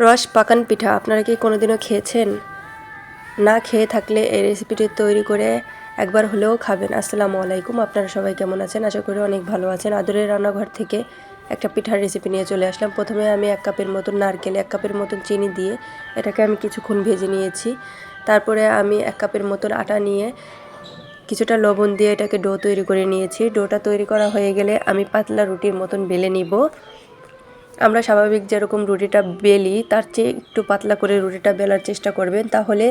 রস পাকান পিঠা আপনারা কি কোনোদিনও খেয়েছেন? না খেয়ে থাকলে এই রেসিপিটি তৈরি করে একবার হলেও খাবেন। আসসালামু আলাইকুম, আপনারা সবাই কেমন আছেন? আশা করি অনেক ভালো আছেন। আদরের রান্নাঘর থেকে একটা পিঠার রেসিপি নিয়ে চলে আসলাম। প্রথমে আমি 1 কাপের মতন নারকেল, 1 কাপের মতন চিনি দিয়ে এটাকে আমি কিছুক্ষণ ভেজে নিয়েছি। তারপরে আমি 1 কাপের মতন আটা নিয়ে কিছুটা লবণ দিয়ে এটাকে ডো তৈরি করে নিয়েছি। ডোটা তৈরি করা হয়ে গেলে আমি পাতলা রুটির মতন বেলে নিব। আমরা স্বাভাবিক যেরকম রুটিটা বেলি তার চেয়ে একটু পাতলা করে রুটিটা বেলার চেষ্টা করবেন, তাহলে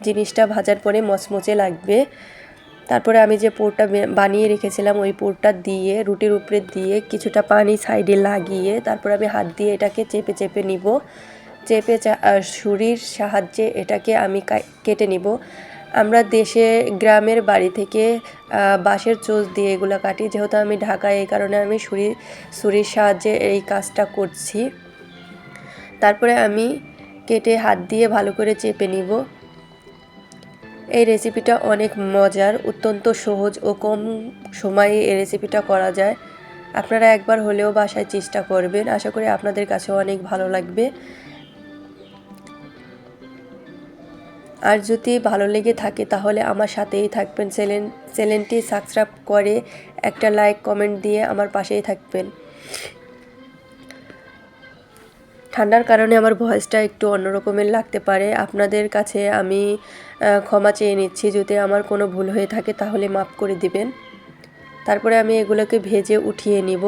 জিনিসটা ভাজার পরে মচমচে লাগবে। তারপরে আমি যে পুরটা বানিয়ে রেখেছিলাম ওই পুরটা দিয়ে রুটির উপরে দিয়ে কিছুটা পানি সাইডে লাগিয়ে তারপর আমি হাত দিয়ে এটাকে চেপে চেপে নিব। চেপে ছুরির সাহায্যে এটাকে আমি কেটে নিব। আমরা দেশে গ্রামের বাড়ি থেকে বাঁশের চোঁচ দিয়ে এগুলো কাটি, যেহেতু আমি ঢাকায় এই কারণে আমি ছুরির সাহায্যে এই কাজটা করছি। তারপরে আমি কেটে হাত দিয়ে ভালো করে চেপে নিব। এই রেসিপিটা অনেক মজার, অত্যন্ত সহজ ও কম সময়ে এই রেসিপিটা করা যায়। আপনারা একবার হলেও বাসায় চেষ্টা করবেন, আশা করি আপনাদের কাছেও অনেক ভালো লাগবে। আর যদি ভালো লেগে থাকে তাহলে আমার সাথেই থাকবেন, চ্যানেলটি সাবস্ক্রাইব করে একটা লাইক কমেন্ট দিয়ে আমার পাশেই থাকবেন। ঠান্ডার কারণে আমার ভয়েসটা একটু অন্যরকমের লাগতে পারে, আপনাদের কাছে আমি ক্ষমা চেয়ে নিচ্ছি। যদি আমার কোনো ভুল হয়ে থাকে তাহলে মাফ করে দিবেন। তারপরে আমি এগুলোকে ভেজে উঠিয়ে নিব।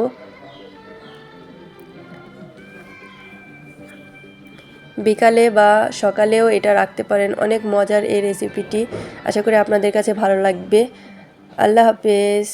বিকালে বা সকালেও এটা রাখতে পারেন। অনেক মজার এই রেসিপিটি, আশা করি আপনাদের কাছে ভালো লাগবে। আল্লাহ হাফেজ।